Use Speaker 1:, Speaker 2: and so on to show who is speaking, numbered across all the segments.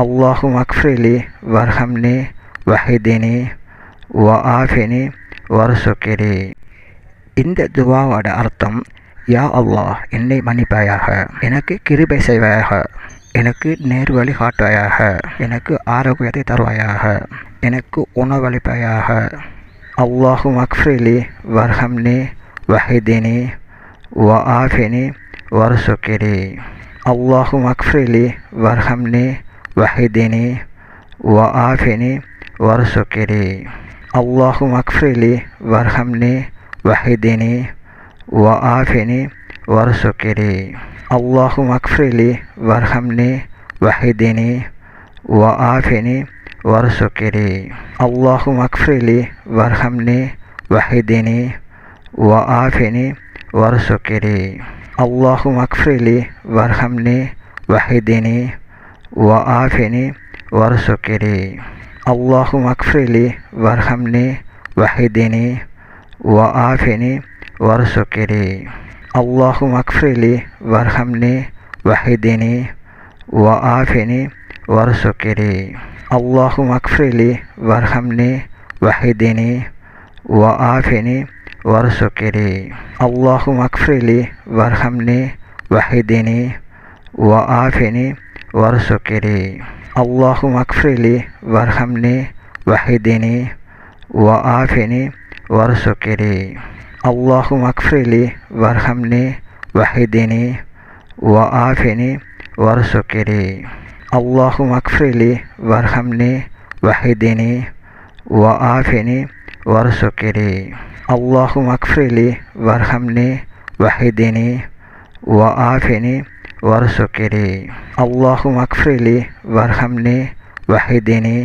Speaker 1: அல்லாஹும்ம அக்ஃபிர்லி வர்ஹம்னி வஹிதினி வஆஃபினி வர்சுக்னி. இந்த துவாவோட அர்த்தம், யா அல்லாஹ், என்னை மன்னிப்பாயாக, எனக்கு கிருபை செய்வாயாக, எனக்கு நேர்வழி காட்டுவாயாக, எனக்கு ஆரோக்கியத்தை தருவாயாக, எனக்கு உணவளிப்பாயாக. அல்லாஹும்ம அக்ஃபிர்லி வர்ஹம்னி வஹிதினி வஆஃபினி வர்சுக்னி. அல்லாஹும்ம அக்ஃபிர்லி வர்ஹம்னி வஹிதினி வஆஃபினி வர்சுக்னி. அல்லாஹும்ம அக்ஃபிர்லி வர்ஹம்னி வஹிதினி வஆஃபினி வர்சுக்னி. அல்லாஹும்ம அக்ஃபிர்லி வர்ஹம்னி வஹிதினி வஆஃபினி வர்சுக்னி. அல்லாஹும்ம அக்ஃபிர்லி வர்ஹம்னி வஹிதினி வஆஃபினி வர்சுக்னி. அல்லாஹும்ம அக்ஃபிர்லி வர்ஹம்னி வஹிதினி வஆஃபினி வர்சுக்னி. அல்லாஹும்ம அக்ஃபிர்லி வர்ஹம்னி வஹிதினி வஆஃபினி வர்சுக்னி. அல்லாஹும்ம அக்ஃபிர்லி வர்ஹம்னி வஹிதினி வஆஃபினி வர்சுக்னி. அல்லாஹும்ம அக்ஃபிர்லி வர்ஹம்னி வஹிதினி வஆஃபினி வர்சுக்னி. அல்லாஹும்ம அக்ஃபிர்லி வர்ஹம்னி வஹிதினி வஆஃபினி வர்சுக்னி. அல்லாஹும்ம அக்ஃபிர்லி வர்ஹம்னி வஹிதினி வஆஃபினி வர்சுக்னி. அல்லாஹும்ம அக்ஃபிர்லி வர்ஹம்னி வஹிதினி வஆஃபினி வர்சுக்னி. அல்லாஹும்ம அக்ஃபிர்லி வர்ஹம்னி வஹிதினி வஆஃபினி வர்சுக்னி. அல்லாஹும்ம அக்ஃபிர்லி வர்ஹம்னி வஹிதினி வஆஃபினி வர்சுக்னி. அல்லாஹும்ம அக்ஃபிர்லி வர்ஹம்னி வஹிதினி வஆஃபினி வர்சுக்னி. அல்லாஹும்ம அக்ஃபிர்லி வர்ஹம்னி வஹிதினி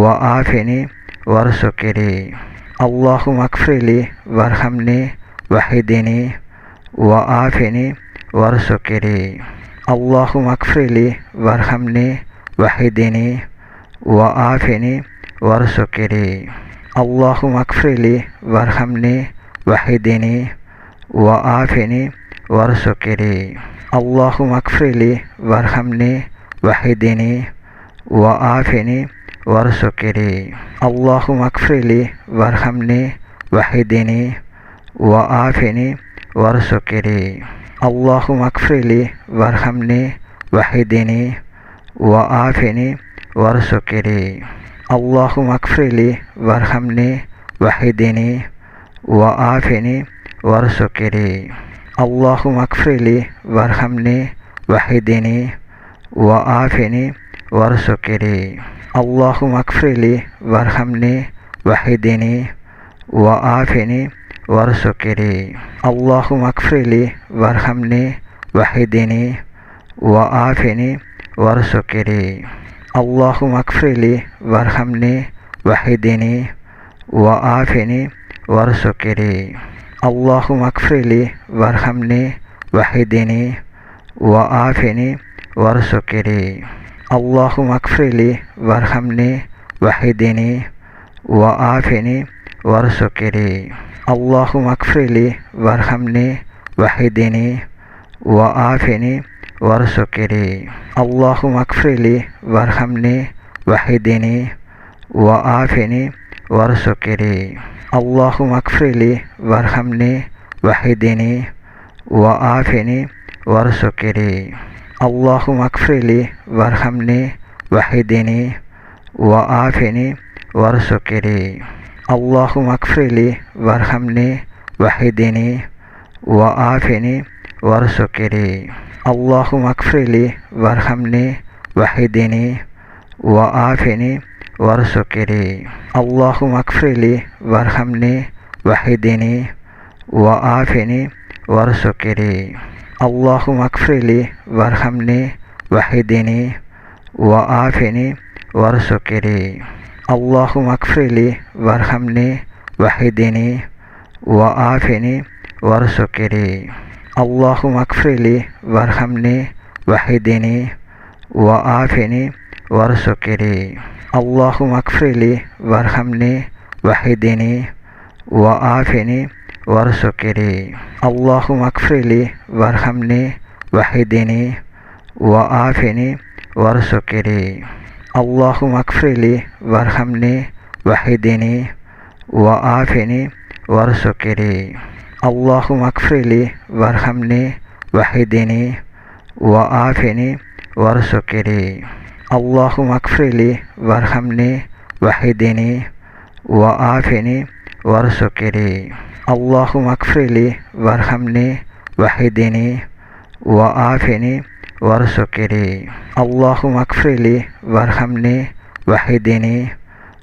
Speaker 1: வஆஃபினி வர்சுக்னி. அல்லாஹும்ம அக்ஃபிர்லி வர்ஹம்னி வஹிதினி வஆஃபினி வர்சுக்னி. அல்லாஹும்ம அக்ஃபிர்லி வர்ஹம்னி வஹிதினி வஆஃபினி வர்சுக்னி. அல்லாஹும்ம அக்ஃபிர்லி வர்ஹம்னி வஹிதினி வஆஃபினி வர்சுக்னி. அல்லாஹும்ம அக்ஃபிர்லி வர்ஹம்னி வஹிதினி வஆஃபினி வர்சுக்னி. அல்லாஹும்ம அக்ஃபிர்லி வர்ஹம்னி வஹிதினி வஆஃபினி வர்சுக்னி. அல்லாஹும்ம அக்ஃபிர்லி வர்ஹம்னி வஹிதினி வஆஃபினி வர்சுக்னி. அல்லாஹும்ம அக்ஃபிர்லி வர்ஹம்னி வஹிதினி வஆஃபினி வர்சுக்னி. அல்லாஹும்ம அக்ஃபிர்லி வர்ஹம்னி வஹிதினி வஆஃபினி வர்சுக்னி. அல்லாஹும்ம அக்ஃபிர்லி வர்ஹம்னி வஹிதினி வஆஃபினி வர்சுக்னி. அல்லாஹும்ம அக்ஃபிர்லி வர்ஹம்னி வஹிதினி வஆஃபினி வர்சுக்னி. அல்லாஹும்ம அக்ஃபிர்லி வர்ஹம்னி வஹிதினி வஆஃபினி வர்சுக்னி. அல்லாஹும்ம அக்ஃபிர்லி வர்ஹம்னி வஹிதினி வஆஃபினி வர்சுக்னி. அல்லாஹும்ம அக்ஃபிர்லி வர்ஹம்னி வஹிதினி வஆஃபினி வர்சுக்னி. அல்லாஹும்ம அக்ஃபிர்லி வர்ஹம்னி வஹிதினி வஆஃபினி வர்சுக்னி. அல்லாஹும்ம அக்ஃபிர்லி வர்ஹம்னி வஹிதினி வஆஃபினி வர்சுக்னி. அல்லாஹும்ம அக்ஃபிர்லி வர்ஹம்னி வஹிதினி வஆஃபினி வர்சுக்னி. அல்லாஹும்ம அக்ஃபிர்லி வர்ஹம்னி வஹிதினி வஆஃபினி வர்சுக்னி. அல்லாஹும்ம அக்ஃபிர்லி வர்ஹம்னி வஹிதினி வஆஃபினி வர்சுக்னி. அல்லாஹும்ம அக்ஃபிர்லி வர்ஹம்னி வஹிதினி வஆஃபினி வர்சுக்னி. அல்லாஹும்ம அக்ஃபிர்லி வர்ஹம்னி வஹிதினி வஆஃபினி வர்சுக்னி. அல்லாஹும்ம அக்ஃபிர்லி வர்ஹம்னி வஹிதினி வஆஃபினி வர்சுக்னி. அல்லாஹும்ம அக்ஃபிர்லி வர்ஹம்னி வஹிதினி வஆஃபினி வர்சுக்னி. அல்லாஹும்ம அக்ஃபிர்லி வர்ஹம்னி வஹிதினி வஆஃபினி வர்சுக்னி. அல்லாஹும்ம அக்ஃபிர்லி வர்ஹம்னி வஹிதினி வஆஃபினி وارزقني. اللهم اغفر لي وارحمني واهدني وعافني وارزقني. اللهم اغفر لي وارحمني واهدني وعافني وارزقني. اللهم اغفر لي وارحمني واهدني وعافني وارزقني. اللهم اغفر لي وارحمني واهدني وعافني وارزقني. اللهم اغفر لي وارحمني واهدني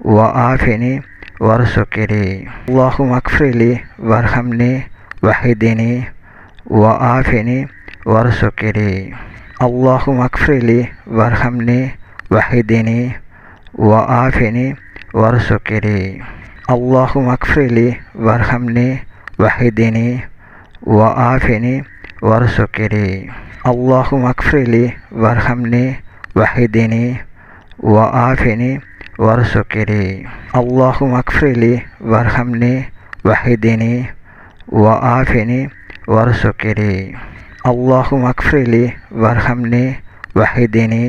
Speaker 1: وعافني وارزقني. اللهم اغفر لي وارحمني واهدني وعافني وارزقني. اللهم اغفر لي وارحمني واهدني وعافني وارزقني. اللهم اغفر لي وارحمني واهدني وعافني وارزقني. اللهم اغفر لي وارحمني واهدني وعافني وارزقني. اللهم اغفر لي وارحمني واهدني وعافني وارزقني. اللهم اغفر لي وارحمني واهدني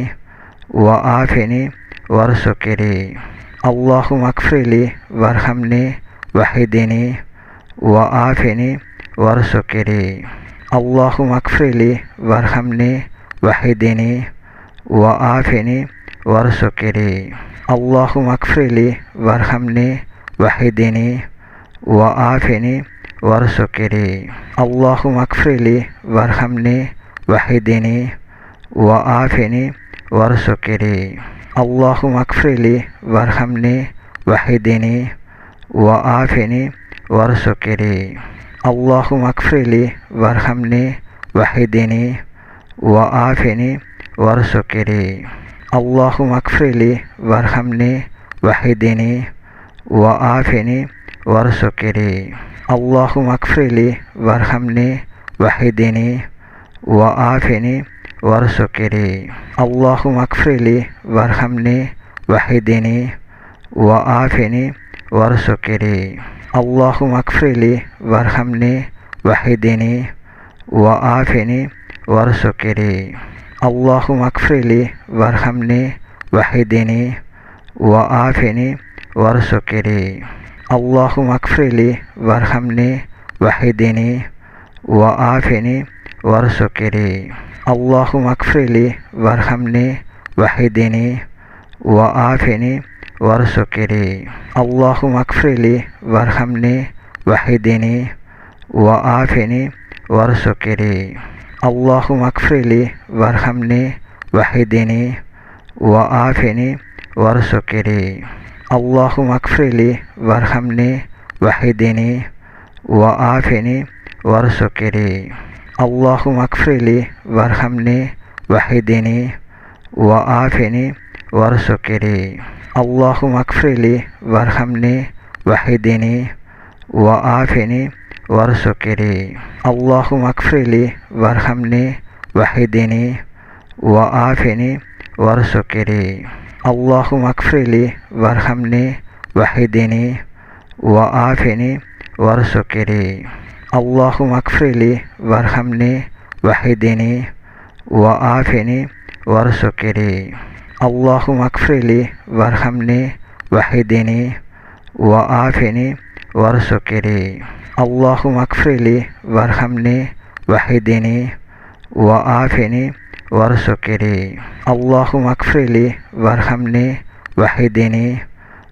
Speaker 1: وعافني وارزقني. اللهم اغفر لي وارحمني واهدني وعافني وارزقني. اللهم اغفر لي وارحمني واهدني وعافني وارزقني. اللهم اغفر لي وارحمني واهدني وعافني وارزقني. اللهم اغفر لي وارحمني واهدني وعافني وارزقني. اللهم اغفر لي وارحمني واهدني وعافني وارزقني. اللهم اغفر لي وارحمني واهدني وعافني وارزقني. اللهم اغفر لي وارحمني واهدني وعافني وارزقني. اللهم اغفر لي وارحمني واهدني وعافني وارزقني. اللهم اغفر لي وارحمني واهدني وعافني وارزقني. اللهم اغفر لي وارحمني واهدني وعافني وارزقني. اللهم اغفر لي وارحمني واهدني وعافني وارزقني. اللهم اغفر لي وارحمني واهدني وعافني وارزقني. اللهم اغفر لي وارحمني واهدني وعافني وارزقني. اللهم اغفر لي وارحمني واهدني وعافني وارزقني. اللهم اغفر لي وارحمني واهدني وعافني وارزقني. اللهم اغفر لي وارحمني واهدني وعافني وارزقني. اللهم اغفر لي وارحمني واهدني وعافني وارزقني. اللهم اغفر لي وارحمني واهدني وعافني وارزقني. اللهم اغفر لي وارحمني واهدني وعافني وارزقني. اللهم اغفر لي وارحمني واهدني وعافني وارزقني. اللهم اغفر لي وارحمني واهدني وعافني وارزقني. اللهم اغفر لي وارحمني واهدني وعافني وارزقني. اللهم اغفر لي وارحمني واهدني وعافني وارزقني. اللهم اغفر لي وارحمني واهدني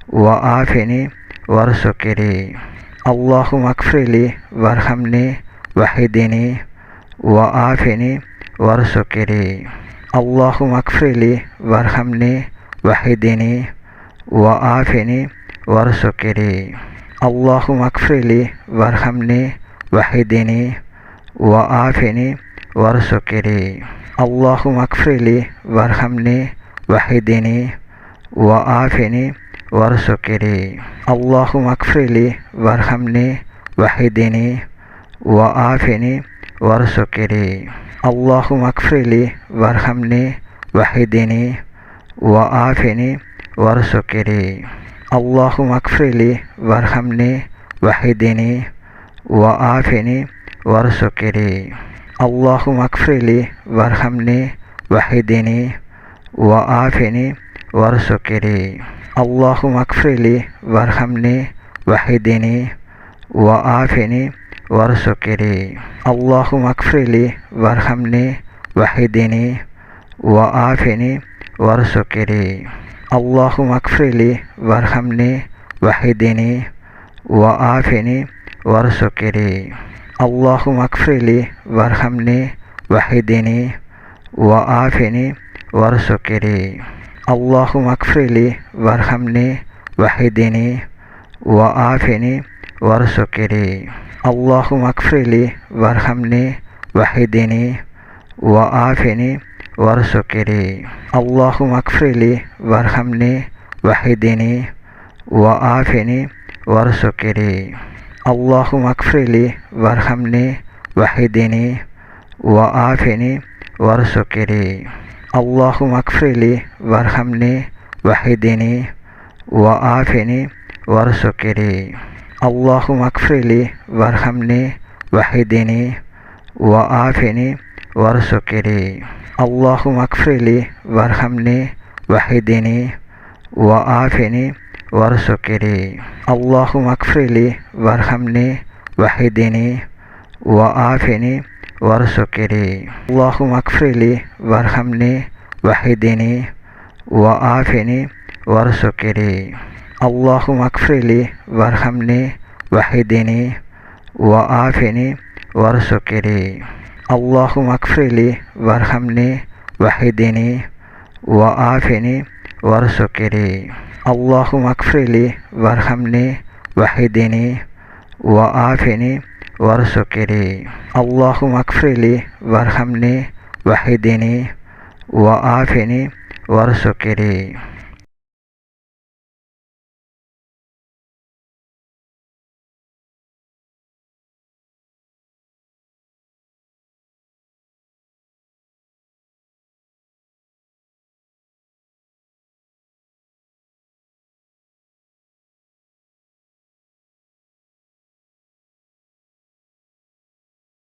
Speaker 1: وعافني وارزقني. اللهم اغفر لي وارحمني واهدني وعافني وارزقني. اللهم اغفر لي وارحمني واهدني وعافني وارزقني. اللهم اغفر لي وارحمني واهدني وعافني وارزقني. اللهم اغفر لي وارحمني واهدني وعافني وارزقني. اللهم اغفر لي وارحمني واهدني وعافني وارزقني. اللهم اغفر لي وارحمني واهدني وعافني وارزقني. اللهم اغفر لي وارحمني واهدني وعافني وارزقني. اللهم اغفر لي وارحمني واهدني وعافني وارزقني اللهم اغفر لي وارحمني واهدني وعافني وارزقني اللهم اغفر لي وارحمني واهدني وعافني وارزقني اللهم اغفر لي وارحمني واهدني وعافني وارزقني اللهم اغفر لي وارحمني واهدني وعافني وارزقني اللهم اغفر لي وارحمني واهدني وعافني وارزقني اللهم اغفر لي وارحمني واهدني وعافني وارزقني اللهم اغفر لي وارحمني واهدني وعافني وارزقني اللهم اغفر لي وارحمني واهدني وعافني وارزقني اللهم اغفر لي وارحمني واهدني وعافني وارزقني اللهم اغفر لي وارحمني واهدني وعافني وارزقني اللهم اغفر لي وارحمني واهدني وعافني وارزقني اللهم اغفر لي وارحمني واهدني وعافني وارزقني اللهم اغفر لي وارحمني واهدني وعافني وارزقني اللهم اغفر لي وارحمني واهدني وعافني وارزقني اللهم اغفر لي وارحمني واهدني وعافني وارزقني اللهم اغفر لي وارحمني واهدني وعافني وارزقني اللهم اغفر لي وارحمني واهدني وعافني وارزقني